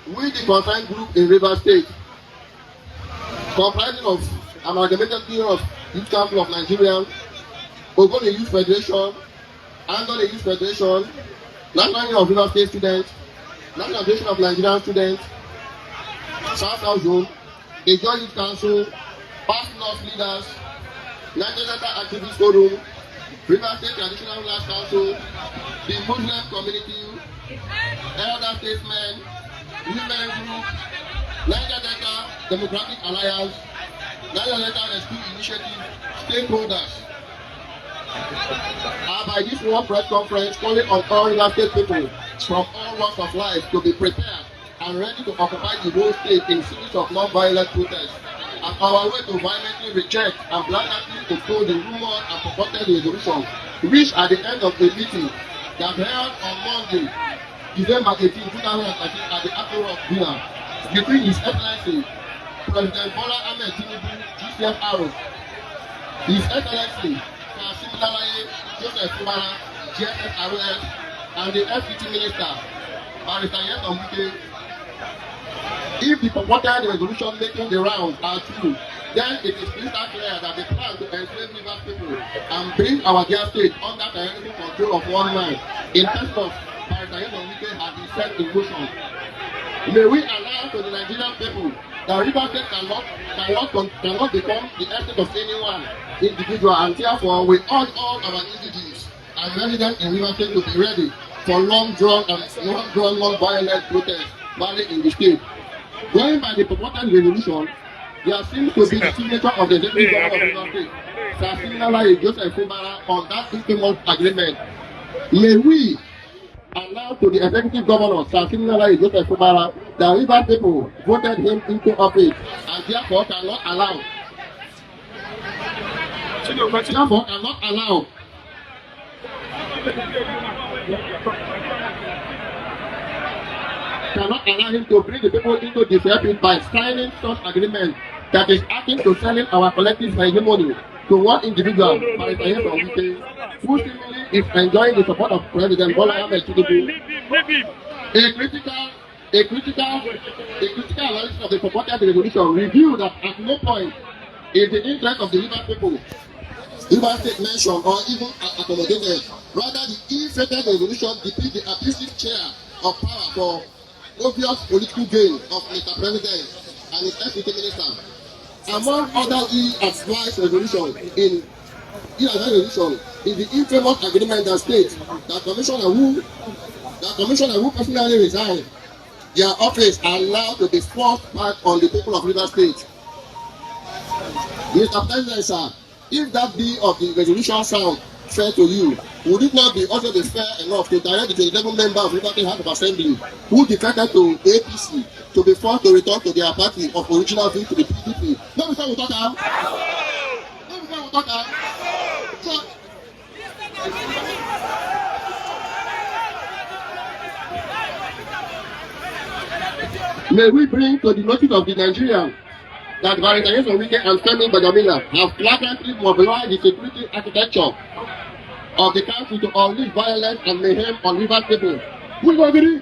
We, the concerned group in River State, comprising of Amalgamated Union of Youth Council of Nigeria, Ogoni Youth Federation, Angole Youth Federation, National Union of River State Students, National Association of Nigerian Students, South Zone, the Joint Youth Council, Past North Leaders, Nigeria Activist Forum, River State Traditional Rulers Council, the Muslim Community, Elder Statesmen, Women Group, Niger Delta Democratic Alliance, Niger Delta Rescue Initiative, stakeholders are by this World Press Conference calling on all River State people from all walks of life to be prepared and ready to occupy the whole state in series of non-violent protests as our way to violently reject and blatantly oppose the rumored and purported resolution reached at the end of the meeting that held on Monday, December 18, 2013 at the Apple Rock Villa between His Excellency President Bola Ahmed Tinubu, GCFR, His Excellency Joseph Fubara, GSFRS, and the FCT Minister, Barrister Wike. If the purported resolution making the rounds are true, then it is crystal clear that the plan to enslave River people and bring our dear state under tyrannical control of one man in terms of Barrister Wike has been set in motion. May we allow to the Nigerian people that River State cannot become the estate of anyone individual, and therefore we urge all our individuals and residents in River State to be ready for long-drawn non-violent protests valid in the state. Going by the purported resolution, there seems to be the signature of the Deputy Governor of River State, Sir Joseph Fubara, on that infamous agreement. May we allow to the Executive Governor, Sir Joseph Fubara, that River people voted him into office and therefore cannot allow him to bring the people into disrepute by signing such agreement that is akin to selling our collective hegemony to one individual, Barrister Wike, who seemingly is enjoying the support of President Bola Ahmed Tinubu. A critical analysis of the purported resolution revealed that at no point is the interest of the River people, River State mentioned or even accommodated. Rather, the ill-fated resolution depicts the abusive chair of power for obvious political gain of Mr. President and his FCT Minister. Among other ill-advised resolutions is the infamous agreement that states that commissioner who personally resigned their office are allowed to be forced back on the people of River State. Mr. President, sir, if that be of the resolution sound fair to you, would it not be also be fair enough to direct the 27 members of River State House of Assembly who defected to APC to be forced to return to their party of original view to the PDP? No, before we talk about. May we bring to the notice of the Nigerians that Barrister Wike and Femi Badamila have flagrantly mobilized the security architecture of the country to unleash violence and mayhem on River people. We will agree.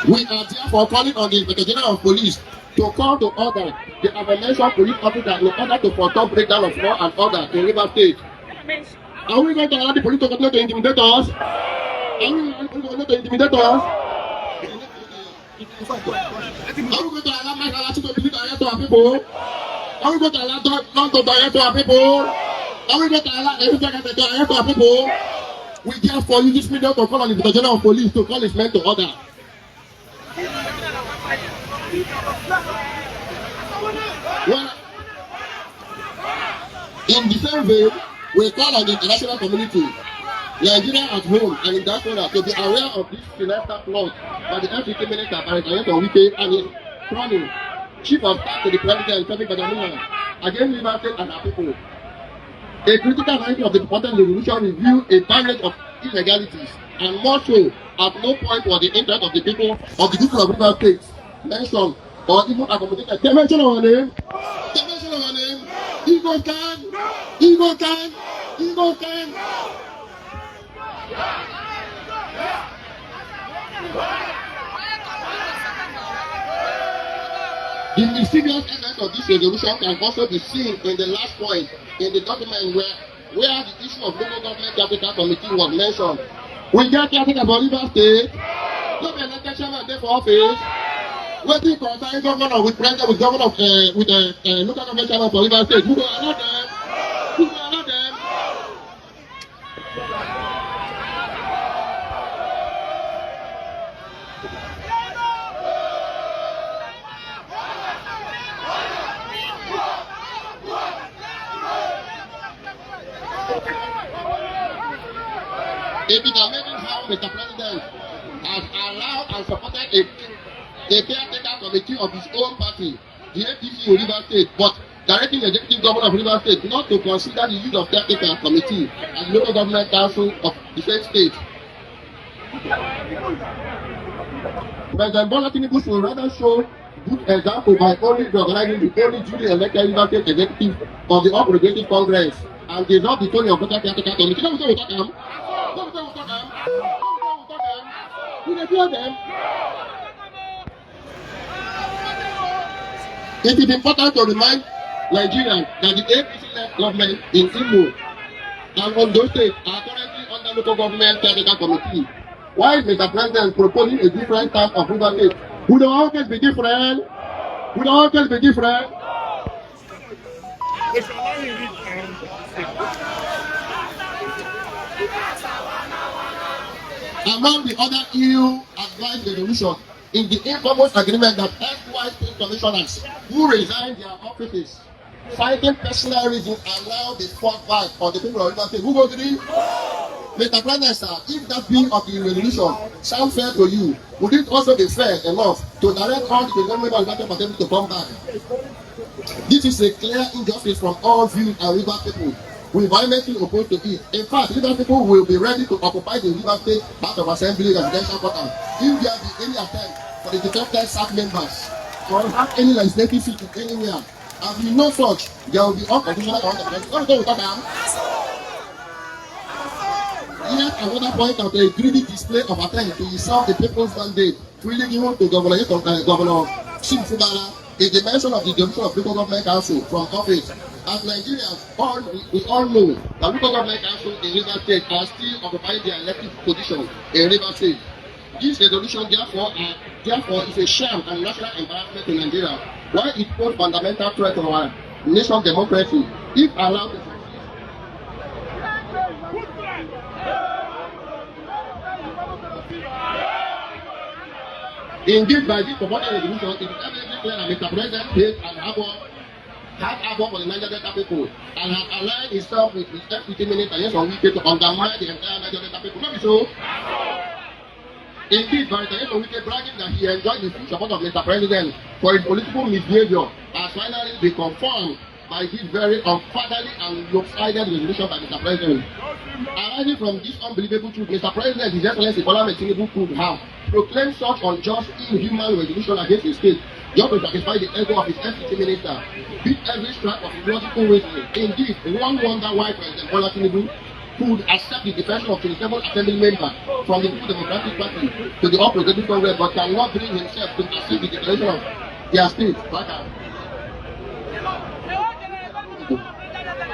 We are therefore calling on the Inspector General of Police to call to order the aforementioned police officers in order to forestall breakdown of law and order in River State. Are we going to allow the police to continue to intimidate us? Are we going to continue to intimidate us? Are we going to allow my to direct to our people? Are we going to allow non to direct to our people? Are we going to allow everything to direct to our people? We therefore use this medium to call on the Inspector General of Police to call his men to order. Well, in the same vein, we call on the international community, Nigeria at home and in diaspora, to be aware of this sinister plot by the FCT Minister, Barrister Wike, and his crony, Chief of Staff to the President, Femi Badamila, against River State and our people. A critical analysis of the purported resolution revealed a barrage of illegalities, and more so, at no point was the interest of the people of River State mentioned or even accommodated. Can I mention our name? Igbo can. Igbo can. Igbo can. The mysterious essence of this resolution can also be seen in the last point in the document where the issue of local government capital committee was mentioned. We get capital for River State. No be elected chairman there for office. Wetin concern governor with president with governor with local government chairman for River State? Who go allow them? Who go allow them? It is amazing how Mr. President has allowed and supported a caretaker committee of his own party, the APC in River State, but directing the executive governor of River State not to consider the use of caretaker committee as local government council of the same state. President Bola Tinubu should rather show good example by only organizing the only duly elected River State executive of the All Progressive Congress and dissolve the Tony of Local Caretaker Committee. Don't we talk them? We dey fear them. It is important to remind Nigerians that the APC-led government in Imo and Ondo State are currently under local government caretaker committee. Why is Mr. President proposing a different type of River State? Would the always be different? Would the always be different? Among the other ill-advised resolutions in the infamous agreement that SY state commissioners who resigned their offices, citing personal reasons, allow the fallback on the people of River State. Who will agree? Mr. President, sir, if that being of the resolution sounds fair to you, would it also be fair enough to direct all the government of River State to come back? This is a clear injustice from all views and River people. We violently oppose to it. In fact, River people will be ready to occupy the River State House of Assembly residential quarter if there be any attempt for the defected SAC members or have any legislative seat anywhere. As we know such, there will be unconditional countermeasures. What do we talk about? Here's another point of a greedy display of attempt to usurp the people's mandate freely given to Governor Fubara is the mention of the division of local government council from office. As Nigerians, we all know that local government council in River State are still occupying their elected position in River State. This resolution, therefore, is a sham and national embarrassment to Nigeria, while it poses fundamental threat to our nation's democracy. If allowed to indeed, by this purported resolution, it is evidently clear that Mr. President paid an above for the Niger Delta people and has aligned himself with his FPT minister Wike to undermine the entire Niger Delta people. Not so. Indeed, by the Wike bragging that he enjoyed the full support of Mr. President for his political misbehavior has finally been confirmed by this very unfatherly and lopsided resolution by Mr. President. Arising from this unbelievable truth, Mr. President, His Excellency Bola Tinubu could have proclaimed such unjust, inhuman resolution against his state just to satisfy the ego of his FPT minister, beat every stripe of illogical reasoning. Indeed, one wonder why President Bola Tinubu could accept the defection of 27 assembly members from the People Democratic Party to the All Progressive Congress, but cannot bring himself to accept the declaration of their state.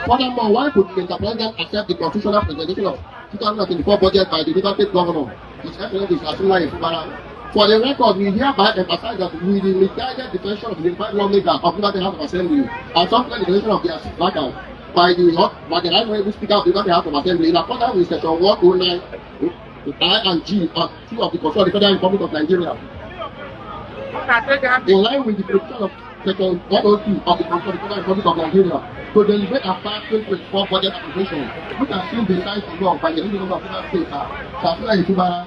Furthermore, why could Mr. President accept the constitutional presentation of 2024 budget by the River State Governor, His Excellency Fubara? For the record, we hereby emphasize that with the misguided defection of the unified lawmaker of River State House of Assembly and subsequent declaration of their seat vacant by the right honorable Speaker of the River State House of Assembly in accordance with Section 109 I and G of 2 of the Constitution of the Federal Republic of Nigeria. In line with the provision of Section 102 of the Constitution of the Federal Republic of Nigeria, to deliberate and pass 2024 budget appropriation, which has been signed into law by the leading of River State, Fubara.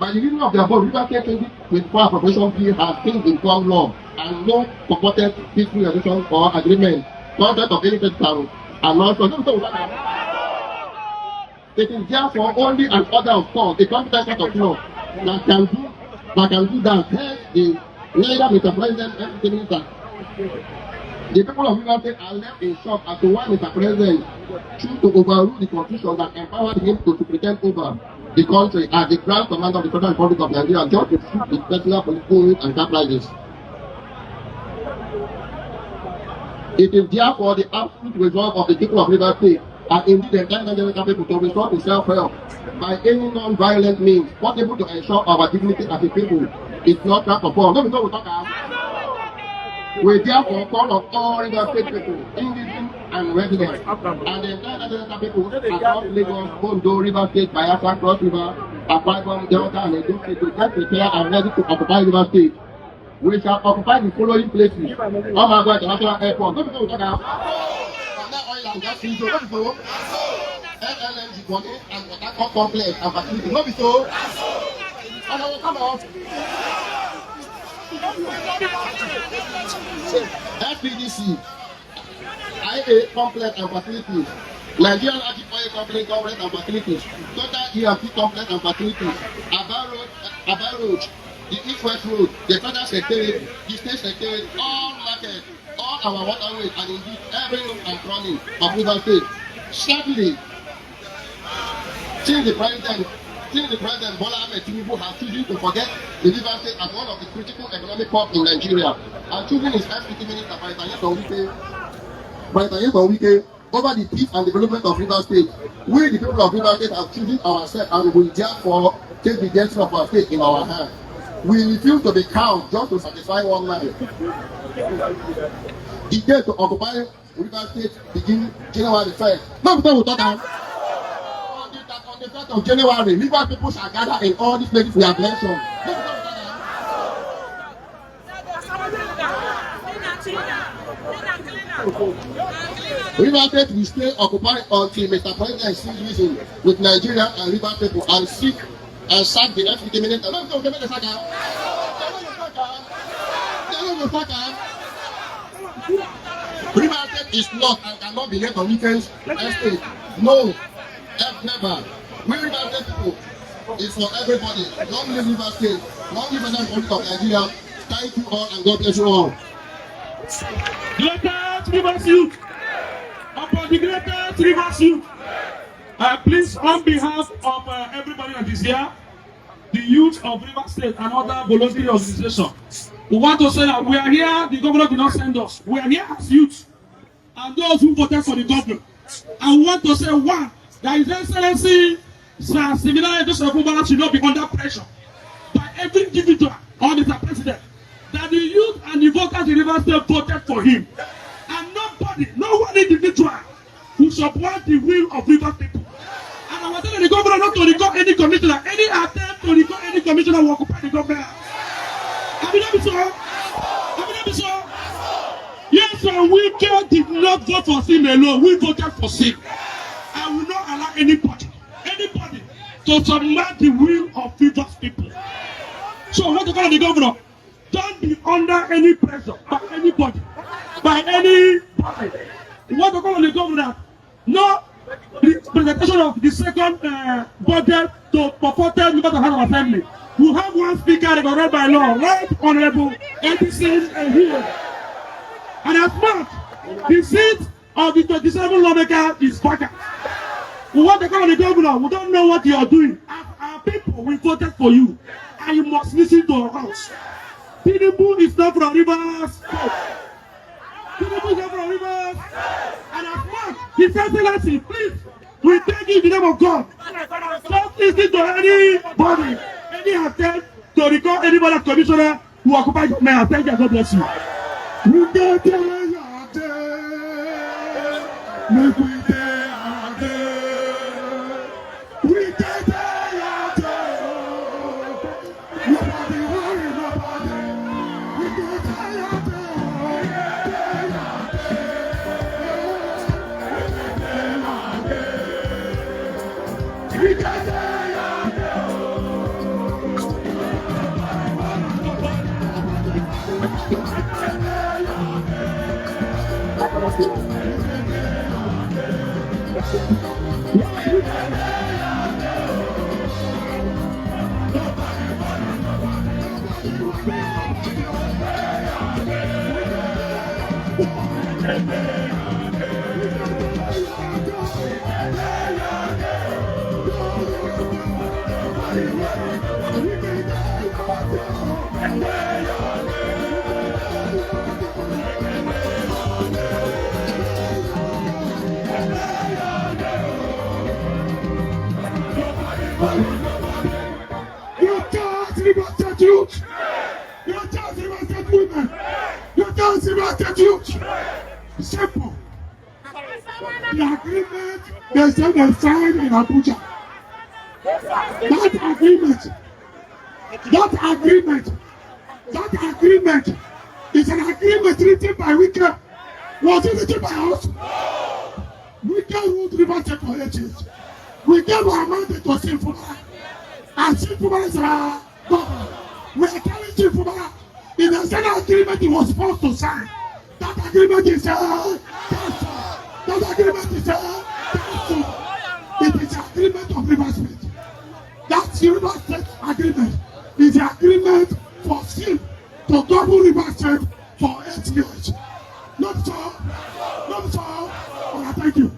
By the reason of the above, River State 2024 appropriation bill has since become law, and no purported peaceful resolution or agreement, content of any state and also it is therefore only an order of court, a competent court of law, that can do that. Hence, neither Mr. President and the Minister The people of Rivers State are left in shock as to why Mr. President choose to overrule the constitution that empowered him to superintend over the country as the Grand Commander of the Federal Republic of Nigeria just to suit his personal political needs and caprices. It is therefore the absolute resolve of the people of Rivers State and indeed the entire Nigerian people to restore to self-help by any non-violent means possible to ensure our dignity as a people is not trapped upon. No, we talk about. We therefore call on all Rivers State people, indigenous and residents, and the entire Nigerian people across Lagos, Ondo, Rivers State, Bayelsa, Cross River, Akwa Ibom, Delta, and Edo State to get prepared and ready to occupy Rivers State. We shall occupy the following places: Abuja International Airport. No, we talk about. Oil and gas field, no be so. LNG money and water complex and facility, no be so. And I will come out. FPDC, IA complex and facilities, Nigerian Arctic Oil Company complex and facilities, Total EMP complex and facilities, Aba Road, the East-West Road, the Federal Secretariat, the State Secretariat, all markets, all our waterways, and indeed every nook and cranny of Rivers State. Sadly, since the President Bola Ahmed Tinubu has chosen to forget the Rivers State as one of the critical economic hubs in Nigeria, and choosing his FPT Minister Brian Wike over the peace and development of Rivers State, we the people of Rivers State have chosen ourselves and will therefore take the destiny of our state in our hands. We refuse to be cowed just to satisfy one man. The day to occupy Rivers State begins January 1st. No, we talk about. On the 1st of January, Rivers people shall gather in all these places we have mentioned. Rivers State will stay occupied until Mr. President sees reason with Nigeria and Rivers people and seek and sack the FPT Minister. Rivers State is not and cannot be left on weekends. Estate. No, never. We Rivers State people is for everybody. Long live Rivers State. Long live the Republic of Nigeria. Thank you all and God bless you all. Greatest Rivers Youth. Upon the greatest Rivers Youth. Please, on behalf of everybody that is here, the youth of Rivers State and other voluntary organizations, we want to say that we are here, the governor did not send us. We are here as youth and those who voted for the governor. I want to say, one, that His Excellency Sir Fubara should not be under pressure by every individual or Mr. President, that the youth and the voters in Rivers State voted for him. And nobody, no one individual who support the will of Rivers people. And I was telling the governor not to recall any commissioner, any attempt to recall any commissioner will occupy the government. Have you not been so? Have you not been so? Yes, sir, Wike did not vote for him alone. We voted for him. I will not allow anybody to submit the will of Rivers people. So what to call the governor? Don't be under any pressure by anybody, by anybody. What to call the governor? No presentation of the second budget to purported members of the House of Assembly. We have one speaker recognized by law, Right Honorable Edison here. And as much, the seat of the 27 lawmaker is vacant. We want to call the governor. We don't know what you are doing. Our people, we voted for you, and you must listen to us. Tinubu is not from Rivers. Tinubu is not from Rivers. And as much, His Excellency, please, we thank you in the name of God. Don't listen to anybody, any attempt to recall anybody as commissioner who occupies your mayor. Thank you. God bless you. We get Yeah. Your chance liberate youth. Your chance liberate women. Your chance liberate youth. Simple. The agreement they said they signed in Abuja. That agreement is an agreement written by Wike. Was it written by us? Wike ruled River State for 8 years. We gave our mandate to SYMFONI. And SYMFONI is our government. We are telling SYMFONI in the same agreement he was supposed to sign. That agreement is cancelled. That agreement is cancelled. It is the agreement of River State. That's the River State agreement. Is the agreement for SYM to govern River State for 8 years. Not so. Not so. Well, thank you.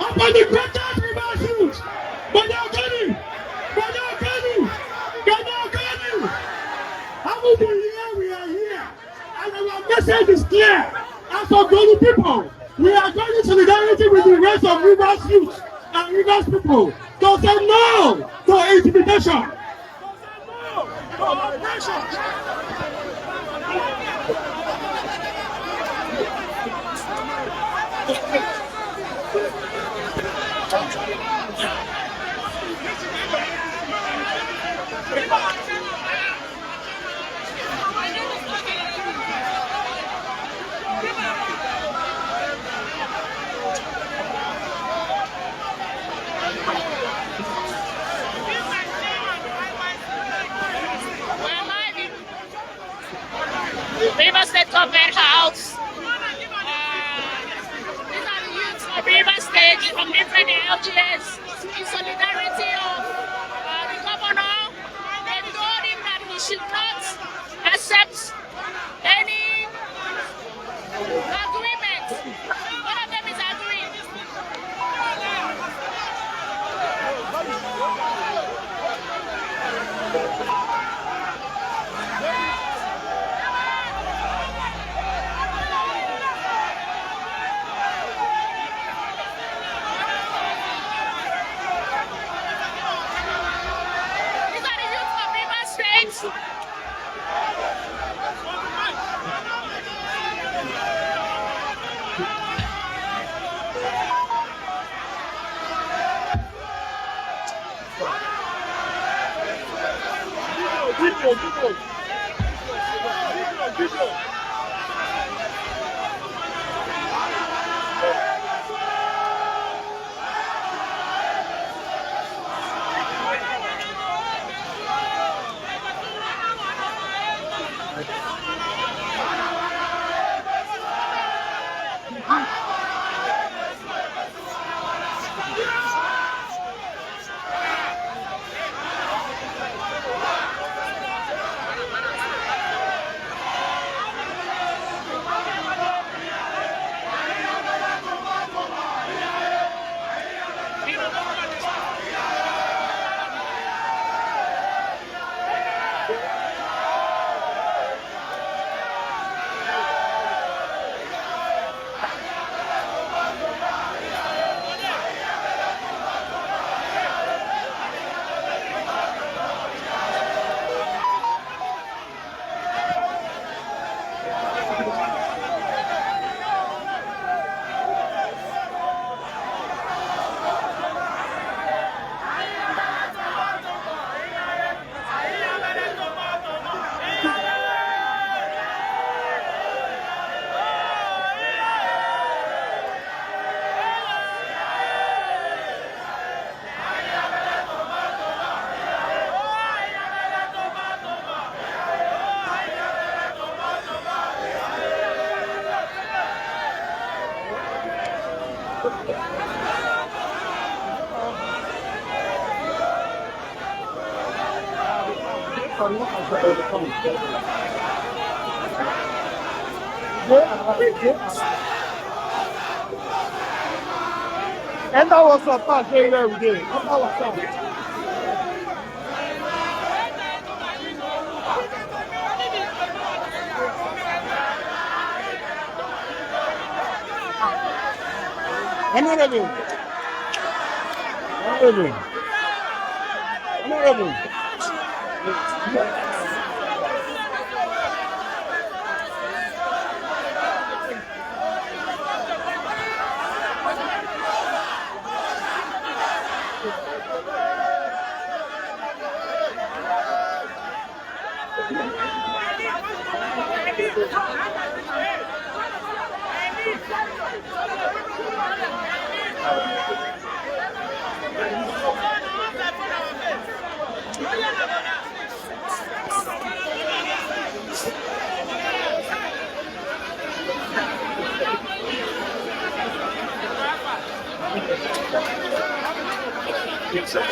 Upon the greatest reverses, but they are coming. How will be here? We are here. And our message is clear. As of Golu people, we are going in solidarity with the rest of Rivers youth and Rivers people to say no to intimidation. To oppression. River State Government House. These are the youths of River State from different LGS in solidarity of the governor. They told him that he should not accept any agreement. One of them is agreeing. And that was a part very well we did. That was something. Honorable. Yes, sir.